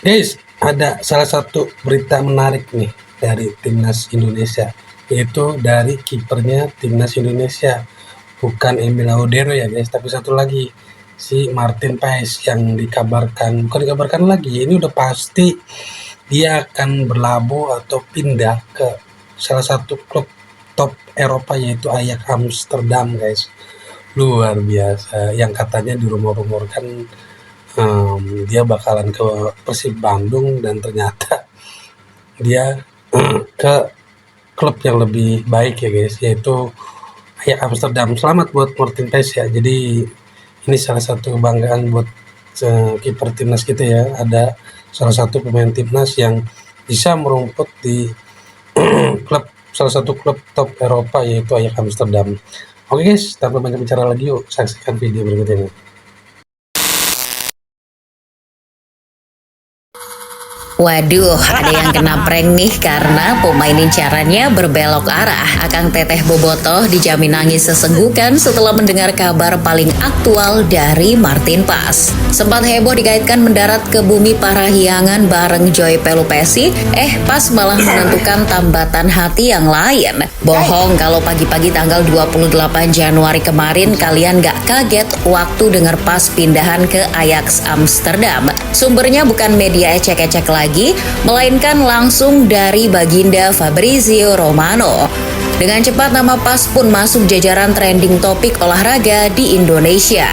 Guys, ada salah satu berita menarik nih dari timnas Indonesia, yaitu dari kipernya timnas Indonesia. Bukan Emil Laudero ya guys, tapi satu lagi si Martin Paes yang bukan dikabarkan lagi, ini udah pasti dia akan berlabuh atau pindah ke salah satu klub top Eropa yaitu Ajax Amsterdam guys. Luar biasa, yang katanya dirumor-rumorkan dia bakalan ke Persib Bandung dan ternyata dia ke klub yang lebih baik ya guys, yaitu Ajax Amsterdam. Selamat buat Martin Paes ya. Jadi ini salah satu kebanggaan buat kiper timnas kita ya. Ada salah satu pemain timnas yang bisa merumput di salah satu klub top Eropa yaitu Ajax Amsterdam. Oke guys, tanpa banyak bicara lagi, yuk saksikan video berikut ini. Waduh, ada yang kena prank nih karena pemain incarannya berbelok arah. Akang Teteh Bobotoh dijamin nangis sesenggukan setelah mendengar kabar paling aktual dari Martin Paes. Sempat heboh dikaitkan mendarat ke bumi Parahyangan bareng Joy Pelupesi, Paes malah menentukan tambatan hati yang lain. Bohong kalau pagi-pagi tanggal 28 Januari kemarin kalian gak kaget waktu dengar Paes pindahan ke Ajax Amsterdam. Sumbernya bukan media ecek-ecek lagi, melainkan langsung dari Baginda Fabrizio Romano. Dengan cepat nama Paes pun masuk jajaran trending topik olahraga di Indonesia.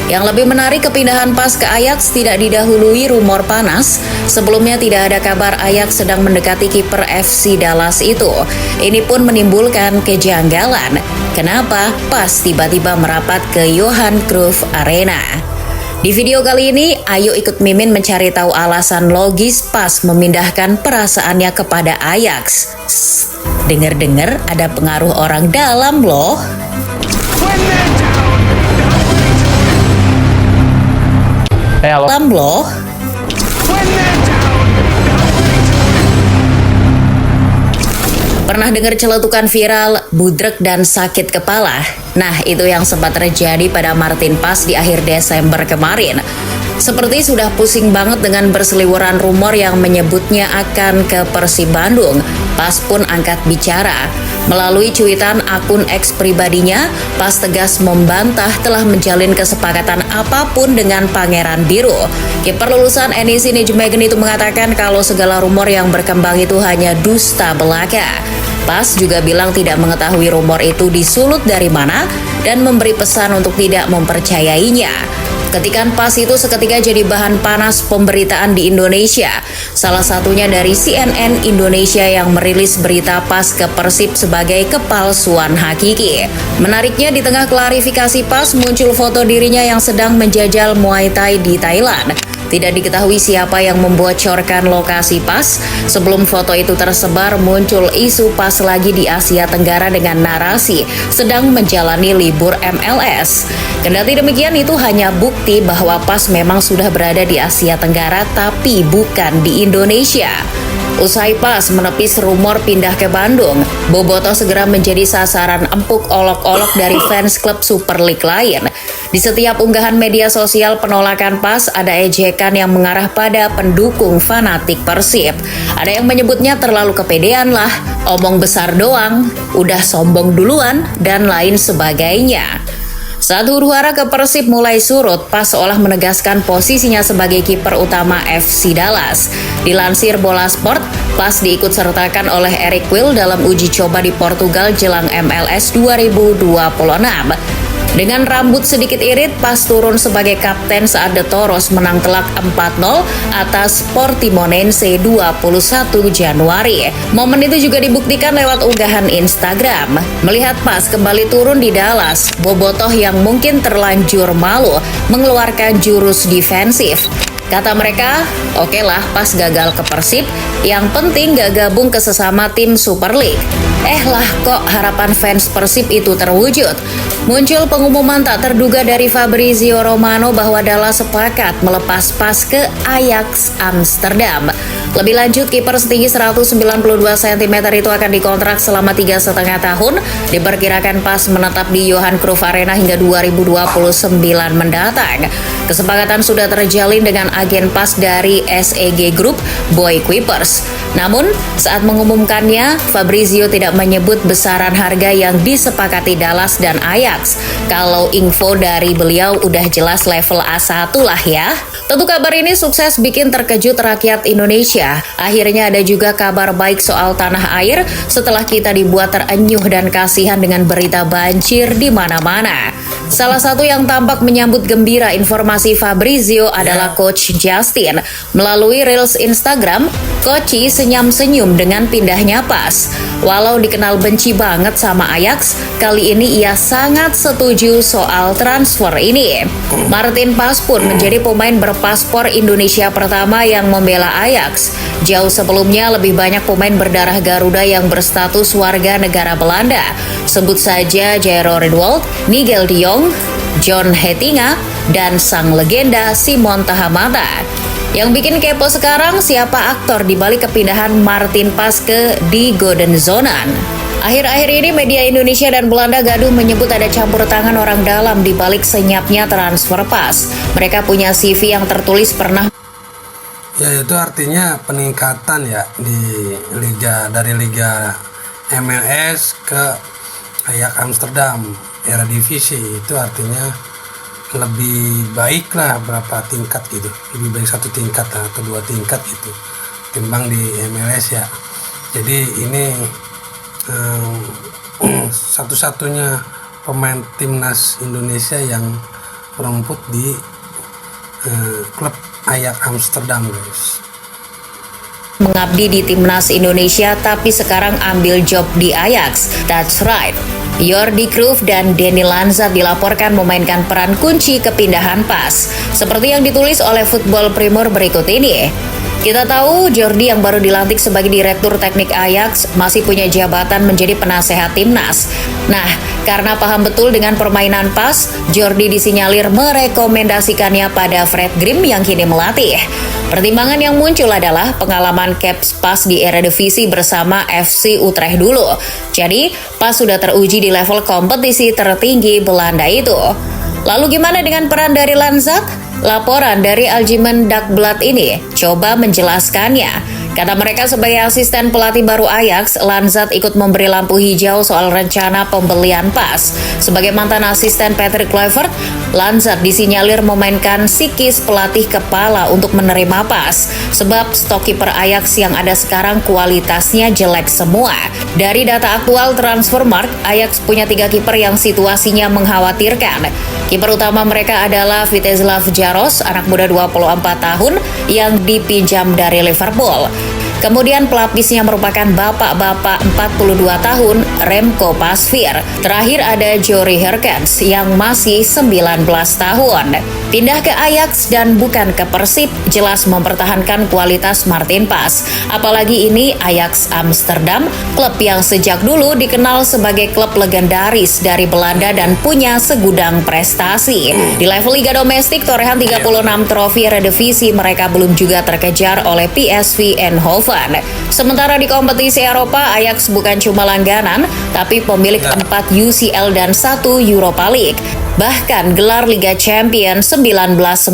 Yang lebih menarik, kepindahan Paes ke Ajax tidak didahului rumor panas. Sebelumnya tidak ada kabar Ajax sedang mendekati kiper FC Dallas itu. Ini pun menimbulkan kejanggalan. Kenapa Paes tiba-tiba merapat ke Johan Cruyff Arena? Di video kali ini, ayo ikut Mimin mencari tahu alasan logis Paes memindahkan perasaannya kepada Ajax. Dengar-dengar ada pengaruh orang dalam loh. Dalam loh. Pernah dengar celetukan viral, budrek dan sakit kepala? Nah, itu yang sempat terjadi pada Martin Paes di akhir Desember kemarin. Seperti sudah pusing banget dengan berseliweran rumor yang menyebutnya akan ke Persib Bandung. Paes pun angkat bicara. Melalui cuitan akun X pribadinya, Paes tegas membantah telah menjalin kesepakatan apapun dengan Pangeran Biru. Kiper lulusan NEC Nijmegen itu mengatakan kalau segala rumor yang berkembang itu hanya dusta belaka. Paes juga bilang tidak mengetahui rumor itu disulut dari mana dan memberi pesan untuk tidak mempercayainya. Ketikan Paes itu seketika jadi bahan panas pemberitaan di Indonesia. Salah satunya dari CNN Indonesia yang merilis berita Paes ke Persib sebagai kepalsuan hakiki. Menariknya, di tengah klarifikasi Paes muncul foto dirinya yang sedang menjajal Muay Thai di Thailand. Tidak diketahui siapa yang membocorkan lokasi Paes. Sebelum foto itu tersebar, muncul isu Paes lagi di Asia Tenggara dengan narasi sedang menjalani libur MLS. Kendati demikian, itu hanya bukti bahwa Paes memang sudah berada di Asia Tenggara tapi bukan di Indonesia. Usai Paes menepis rumor pindah ke Bandung, Bobotoh segera menjadi sasaran empuk olok-olok dari fans klub Super League lain. Di setiap unggahan media sosial penolakan Paes ada ejekan yang mengarah pada pendukung fanatik Persib. Ada yang menyebutnya terlalu kepedean lah, omong besar doang, udah sombong duluan, dan lain sebagainya. Saat huru-hara ke Persib mulai surut, Paes seolah menegaskan posisinya sebagai kiper utama FC Dallas. Dilansir Bola Sport, Paes diikut-sertakan oleh Eric Will dalam uji coba di Portugal jelang MLS 2026. Dengan rambut sedikit irit, Paes turun sebagai kapten saat The Toros menang telak 4-0 atas Portimonense 21 Januari. Momen itu juga dibuktikan lewat unggahan Instagram. Melihat Paes kembali turun di Dallas, Bobotoh yang mungkin terlanjur malu mengeluarkan jurus defensif. Kata mereka, oke lah Paes gagal ke Persib, yang penting gak gabung ke sesama tim Super League. Lah kok harapan fans Persib itu terwujud. Muncul pengumuman tak terduga dari Fabrizio Romano bahwa Dallas sepakat melepas Paes ke Ajax Amsterdam. Lebih lanjut, kiper setinggi 192 cm itu akan dikontrak selama 3,5 tahun. Diperkirakan Paes menetap di Johan Cruyff Arena hingga 2029 mendatang. Kesepakatan sudah terjalin dengan agen PAS dari SEG Group, Boy Kuipers. Namun, saat mengumumkannya, Fabrizio tidak menyebut besaran harga yang disepakati Dallas dan Ajax. Kalau info dari beliau udah jelas level A1 lah ya. Tentu kabar ini sukses bikin terkejut rakyat Indonesia. Akhirnya ada juga kabar baik soal tanah air setelah kita dibuat terenyuh dan kasihan dengan berita banjir di mana-mana. Salah satu yang tampak menyambut gembira informasi Fabrizio adalah Coach Justin. Melalui Reels Instagram, Coach senyum-senyum dengan pindahnya PAS. Walau dikenal benci banget sama Ajax, kali ini ia sangat setuju soal transfer ini. Martin PAS pun menjadi pemain berpaspor Indonesia pertama yang membela Ajax. Jauh sebelumnya lebih banyak pemain berdarah Garuda yang berstatus warga negara Belanda. Sebut saja Jairo Ridwald, Nigel de Jong, John Heitinga, dan sang legenda Simon Tahamata. Yang bikin kepo sekarang siapa aktor di balik kepindahan Martin PAS ke Die Golden Zonen. Akhir-akhir ini media Indonesia dan Belanda gaduh menyebut ada campur tangan orang dalam di balik senyapnya transfer PAS. Mereka punya CV yang tertulis pernah. Ya, itu artinya peningkatan ya di liga, dari liga MLS ke Ajax Amsterdam era divisi. Itu artinya lebih baik lah berapa tingkat gitu, lebih baik 1 tingkat atau 2 tingkat gitu timbang di MLS ya. Jadi ini satu-satunya pemain timnas Indonesia yang merumput di klub Ajax Amsterdam, guys. Mengabdi di timnas Indonesia tapi sekarang ambil job di Ajax. That's right. Jordi Cruyff dan Denny Lanzat dilaporkan memainkan peran kunci kepindahan PAS. Seperti yang ditulis oleh Football Primeur berikut ini. Kita tahu Jordi yang baru dilantik sebagai Direktur Teknik Ajax masih punya jabatan menjadi penasehat timnas. Nah, karena paham betul dengan permainan PAS, Jordi disinyalir merekomendasikannya pada Fred Grim yang kini melatih. Pertimbangan yang muncul adalah pengalaman Caps PAS di Eredivisie bersama FC Utrecht dulu. Jadi, PAS sudah teruji di level kompetisi tertinggi Belanda itu. Lalu gimana dengan peran dari Lanzat? Laporan dari Algemeen Dagblad ini coba menjelaskannya. Kata mereka sebagai asisten pelatih baru Ajax, Lanzat ikut memberi lampu hijau soal rencana pembelian PAS. Sebagai mantan asisten Patrick Kluivert, Lanzat disinyalir memainkan psikis pelatih kepala untuk menerima PAS. Sebab stok kiper Ajax yang ada sekarang kualitasnya jelek semua. Dari data aktual Transfermarkt, Ajax punya 3 kiper yang situasinya mengkhawatirkan. Kiper utama mereka adalah Vítězslav Jaros, anak muda 24 tahun yang dipinjam dari Liverpool. Kemudian pelapisnya merupakan bapak-bapak 42 tahun, Remco Pasveer. Terakhir ada Jory Herkens yang masih 19 tahun. Pindah ke Ajax dan bukan ke Persib jelas mempertahankan kualitas Martin PAS. Apalagi ini Ajax Amsterdam, klub yang sejak dulu dikenal sebagai klub legendaris dari Belanda dan punya segudang prestasi. Di level Liga Domestik, torehan 36 trofi Eredivisie mereka belum juga terkejar oleh PSV Eindhoven. Sementara di kompetisi Eropa, Ajax bukan cuma langganan, tapi pemilik 4 UCL dan 1 Europa League. Bahkan gelar Liga Champions 1995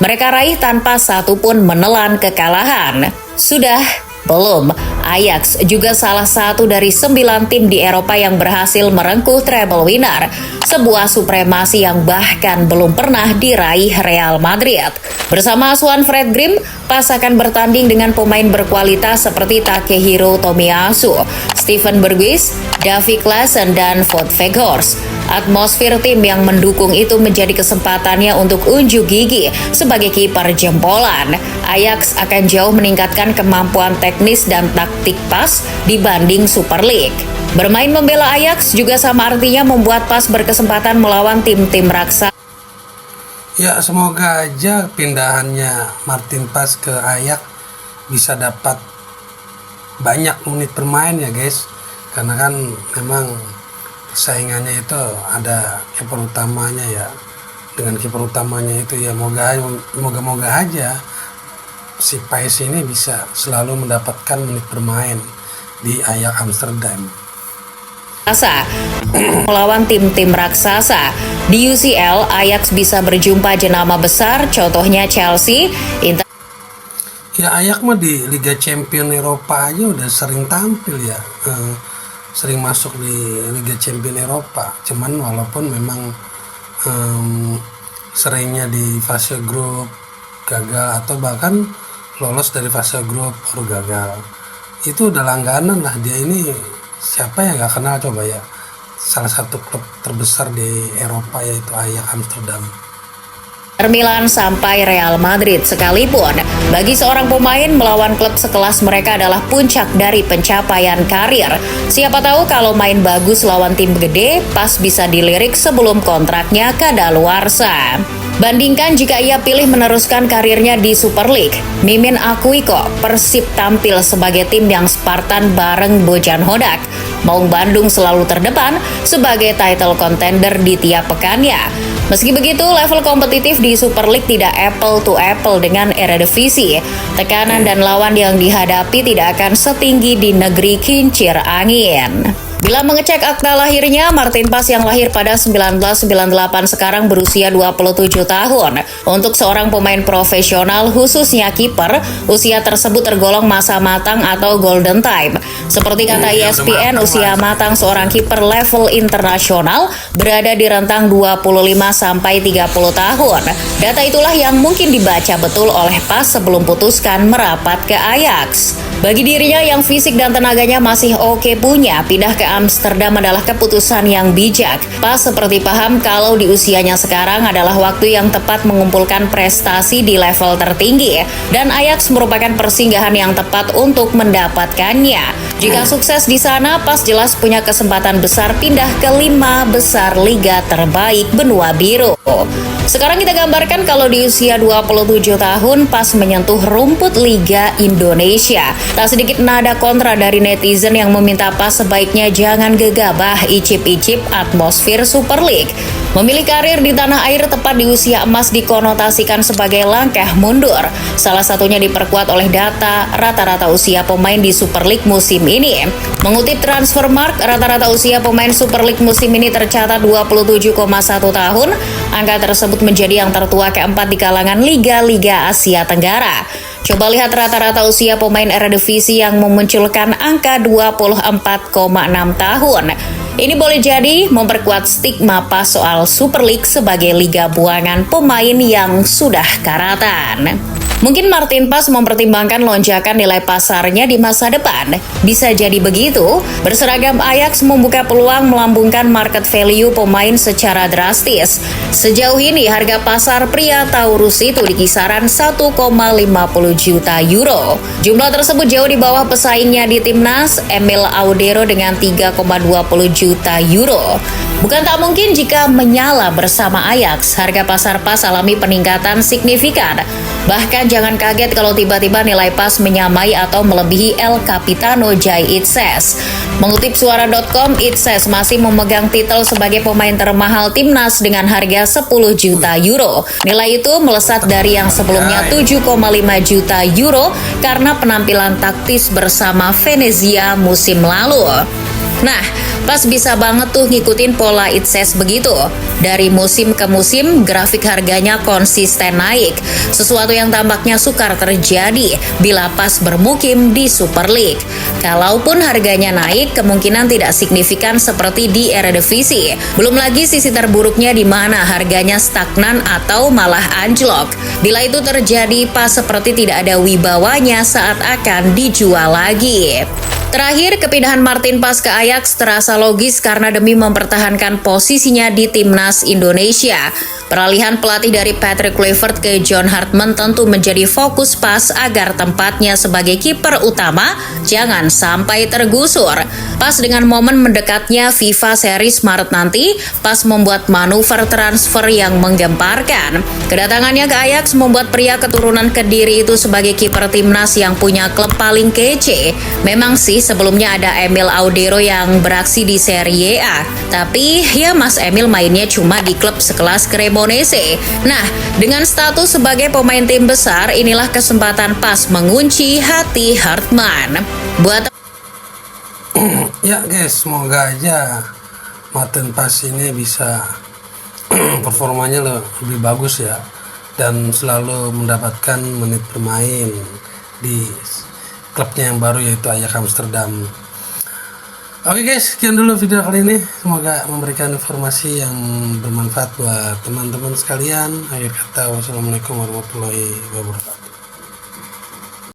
mereka raih tanpa satu pun menelan kekalahan. Sudah? Belum. Ajax juga salah satu dari 9 tim di Eropa yang berhasil merengkuh treble winner, sebuah supremasi yang bahkan belum pernah diraih Real Madrid. Bersama asuhan Fred Grim, PAS akan bertanding dengan pemain berkualitas seperti Takehiro Tomiyasu, Steven Berghuis, Davy Klaassen, dan Wout Weghorst. Atmosfer tim yang mendukung itu menjadi kesempatannya untuk unjuk gigi sebagai kiper jempolan. Ajax akan jauh meningkatkan kemampuan teknis dan taktik PAS dibanding Super League. Bermain membela Ajax juga sama artinya membuat PAS berkesempatan melawan tim-tim raksasa. Ya, semoga aja pindahannya Martin PAS ke Ajax bisa dapat banyak menit bermain ya guys. Karena kan memang saingannya itu ada kiper utamanya ya. Dengan kiper utamanya itu ya moga-moga aja si PAS ini bisa selalu mendapatkan menit bermain di Ajax Amsterdam. melawan tim-tim raksasa. Di UCL, Ajax bisa berjumpa jenama besar, contohnya Chelsea, Ya Ajax mah di Liga Champion Eropa aja udah sering tampil ya, sering masuk di Liga Champion Eropa. Cuman walaupun memang seringnya di fase grup gagal atau bahkan lolos dari fase grup baru gagal. Itu udah langganan lah dia ini. Siapa yang gak kenal coba ya, salah satu klub terbesar di Eropa yaitu Ajax Amsterdam. Milan sampai Real Madrid sekalipun, bagi seorang pemain melawan klub sekelas mereka adalah puncak dari pencapaian karir. Siapa tahu kalau main bagus lawan tim gede, pas bisa dilirik sebelum kontraknya kadaluarsa. Bandingkan jika ia pilih meneruskan karirnya di Super League. Mimin akui kok Persib tampil sebagai tim yang Spartan bareng Bojan Hodak. Maung Bandung selalu terdepan sebagai title contender di tiap pekannya. Meski begitu, level kompetitif di Super League tidak apple to apple dengan Eredivisie. Tekanan dan lawan yang dihadapi tidak akan setinggi di negeri kincir angin. Bila mengecek akta lahirnya, Martin Pas yang lahir pada 1998 sekarang berusia 27 tahun. Untuk seorang pemain profesional, khususnya kiper, usia tersebut tergolong masa matang atau golden time. Seperti kata ESPN, usia matang seorang kiper level internasional berada di rentang 25 sampai 30 tahun. Data itulah yang mungkin dibaca betul oleh Pas sebelum putuskan merapat ke Ajax. Bagi dirinya yang fisik dan tenaganya masih oke punya, pindah ke Amsterdam adalah keputusan yang bijak. Pas seperti paham kalau di usianya sekarang adalah waktu yang tepat mengumpulkan prestasi di level tertinggi, dan Ajax merupakan persinggahan yang tepat untuk mendapatkannya. Jika sukses di sana, Pas jelas punya kesempatan besar pindah ke 5 besar liga terbaik benua biru. Sekarang kita gambarkan kalau di usia 27 tahun Pas menyentuh rumput Liga Indonesia. Tak sedikit nada kontra dari netizen yang meminta Pas sebaiknya jangan gegabah icip-icip atmosfer Super League. Memilih karir di tanah air tepat di usia emas dikonotasikan sebagai langkah mundur. Salah satunya diperkuat oleh data rata-rata usia pemain di Super League musim ini. Mengutip Transfermarkt, rata-rata usia pemain Super League musim ini tercatat 27,1 tahun. Angka tersebut menjadi yang tertua keempat di kalangan liga-liga Asia Tenggara. Coba lihat rata-rata usia pemain Eredivisie yang memunculkan angka 24,6 tahun. Ini boleh jadi memperkuat stigma Pas soal Super League sebagai liga buangan pemain yang sudah karatan. Mungkin Martin Pas mempertimbangkan lonjakan nilai pasarnya di masa depan. Bisa jadi begitu, berseragam Ajax membuka peluang melambungkan market value pemain secara drastis. Sejauh ini harga pasar pria Taurus itu di kisaran 1,50 juta euro. Jumlah tersebut jauh di bawah pesaingnya di timnas, Emil Audero dengan 3,20 juta euro. Bukan tak mungkin jika menyala bersama Ajax, harga pasar Pas alami peningkatan signifikan. Bahkan jangan kaget kalau tiba-tiba nilai Pas menyamai atau melebihi El Capitano Jai Itzes. Mengutip suara.com, Itzes masih memegang titel sebagai pemain termahal timnas dengan harga 10 juta euro. Nilai itu melesat dari yang sebelumnya 7,5 juta euro karena penampilan taktis bersama Venezia musim lalu. Nah, Pas bisa banget tuh ngikutin pola Itzes begitu. Dari musim ke musim, grafik harganya konsisten naik. Sesuatu yang tampaknya sukar terjadi bila Pas bermukim di Super League. Kalaupun harganya naik, kemungkinan tidak signifikan seperti di Eredivisie. Belum lagi sisi terburuknya di mana harganya stagnan atau malah anjlok. Bila itu terjadi, Pas seperti tidak ada wibawanya saat akan dijual lagi. Terakhir, kepindahan Martin Pas ke Ajax terasa logis karena demi mempertahankan posisinya di timnas Indonesia. Peralihan pelatih dari Patrick Kluivert ke John Hartman tentu menjadi fokus Pas agar tempatnya sebagai kiper utama jangan sampai tergusur. Pas dengan momen mendekatnya FIFA Series Maret nanti, Pas membuat manuver transfer yang menggemparkan. Kedatangannya ke Ajax membuat pria keturunan Kediri itu sebagai kiper timnas yang punya klub paling kece. Memang sih sebelumnya ada Emil Audero yang beraksi di Serie A, tapi ya Mas Emil mainnya cuma di klub sekelas Cremonese. Nah, dengan status sebagai pemain tim besar, inilah kesempatan Pas mengunci hati Hartman. Buat Ya guys, semoga aja Martin Paes ini bisa performanya lebih bagus ya, dan selalu mendapatkan menit bermain di klubnya yang baru yaitu Ajax Amsterdam. Oke guys, sekian dulu video kali ini. Semoga memberikan informasi yang bermanfaat buat teman-teman sekalian. Akhir kata, wassalamualaikum warahmatullahi wabarakatuh.